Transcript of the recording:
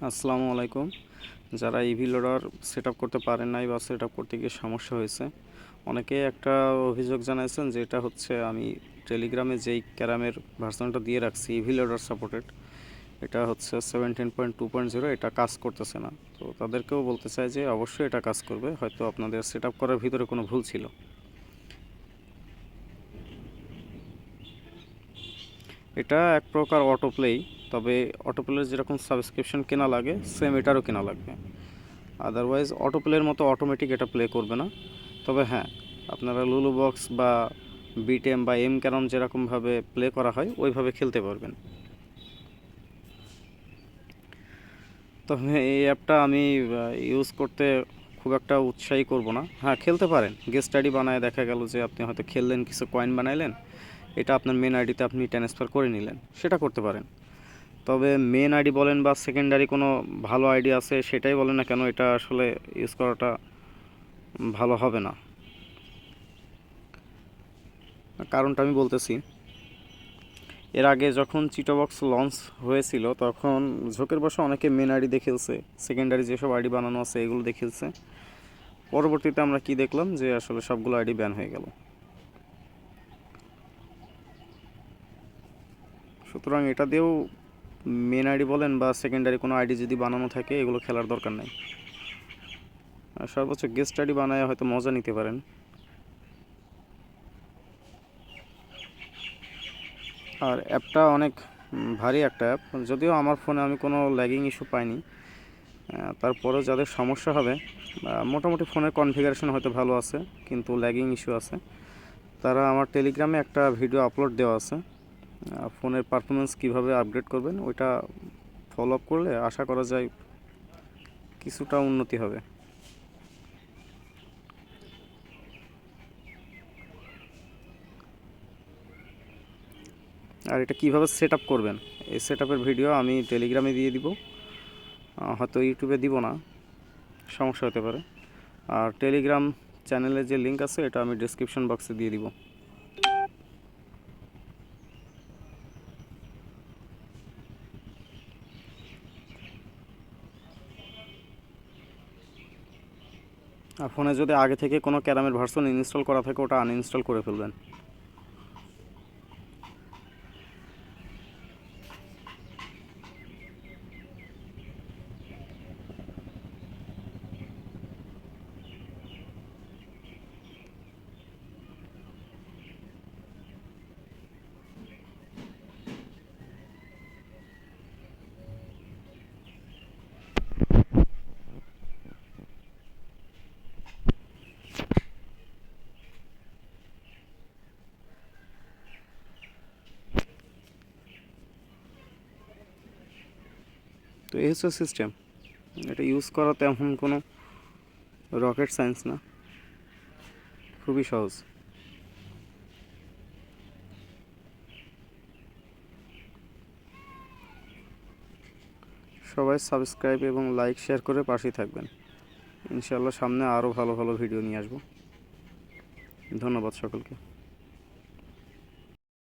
আসসালামু আলাইকুম। যারা ইভি লোডার সেট আপ করতে পারেন নাই বা সেট আপ করতে গিয়ে সমস্যা হয়েছে, অনেকে একটা অভিযোগ জানাইছেন যে এটা হচ্ছে আমি টেলিগ্রামে যেই ক্যারামের ভার্সনটা দিয়ে রাখছি ইভি লোডার সাপোর্টেড, এটা হচ্ছে 17.2.0, এটা কাজ করতেছে না। তো তাদেরকেও বলতে চাই যে অবশ্যই এটা কাজ করবে, হয়তো আপনাদের সেট আপ করার ভিতরে কোনো ভুল ছিল। এটা এক প্রকার অটোপ্লেই, তবে অটোপ্লের যেরকম সাবস্ক্রিপশন কেনা লাগে সেম এটারও কেনা লাগবে। আদারওয়াইজ অটো প্লের মতো অটোমেটিক এটা প্লে করবে না। তবে হ্যাঁ, আপনারা লুলু বক্স বা বিটেম বা এম ক্যারম যেরকমভাবে প্লে করা হয় ওইভাবে খেলতে পারবেন। তবে এই অ্যাপটা আমি ইউজ করতে খুব একটা উৎসাহী করব না। হ্যাঁ, খেলতে পারেন, গেস্ট আইডি বানায় দেখা গেল যে আপনি হয়তো খেললেন, কিছু কয়েন বানাইলেন, এটা আপনার মেন আইডিতে আপনি ট্রান্সফার করে নিলেন, সেটা করতে পারেন। তবে মেন আইডি বলেন বা সেকেন্ডারি কোনো ভালো আইডি আছে সেটাই বলেন না কেন, এটা আসলে ইউজ করাটা ভালো হবে না। কারণটা আমি বলতেছি, এর আগে যখন চিটোবক্স লঞ্চ হয়েছিল তখন ঝোঁকের বসে অনেকে মেন আইডি দিয়ে খেলছে, সেকেন্ডারি যেসব আইডি বানানো আছে এগুলো দিয়ে খেলছে। পরবর্তীতে আমরা কি দেখলাম যে আসলে সবগুলো আইডি ব্যান হয়ে গেল। সুতরাং এটা দিয়েও মেন আইডি বলেন বা সেকেন্ডারি কোনো আইডি যদি বানানো থাকে এগুলো খেলার দরকার নেই। আর সর্বোচ্চ গেস্ট আইডি বানায় হয়তো মজা নিতে পারেন। আর অ্যাপটা অনেক ভারী একটা অ্যাপ, যদিও আমার ফোনে আমি কোনো ল্যাগিং ইস্যু পাইনি। তারপরেও যাদের সমস্যা হবে, মোটামুটি ফোনের কনফিগারেশন হয়তো ভালো আছে কিন্তু ল্যাগিং ইস্যু আছে, তারা আমার টেলিগ্রামে একটা ভিডিও আপলোড দেওয়া আছে, ফোনের পারফরমেন্স কিভাবে আপগ্রেড করবেন ওইটা ফলো আপ করলে আশা করা যায় কিছুটা উন্নতি হবে। আর এটা কিভাবে সেট আপ করবেন, এই সেট আপের ভিডিও আমি টেলিগ্রামে দিয়ে দিব, হয়তো ইউটিউবে দিব না, সমস্যা হতে পারে। আর টেলিগ্রাম চ্যানেলের যে লিঙ্ক আছে এটা আমি ডিসক্রিপশন বক্সে দিয়ে দিব। আর ফোনে যদি আগে থেকে কোনো ক্যারামের ভার্সন ইনস্টল করা থাকে ওটা আনইনস্টল করে ফেলবেন। তো এই হচ্ছে সিস্টেম, এটা ইউজ করা তেমন কোনো রকেট সায়েন্স না, খুবই সহজ। সবাই সাবস্ক্রাইব এবং লাইক শেয়ার করে পাশেই থাকবেন। ইনশাআল্লাহ সামনে আরও ভালো ভালো ভিডিও নিয়ে আসবো। ধন্যবাদ সকলকে।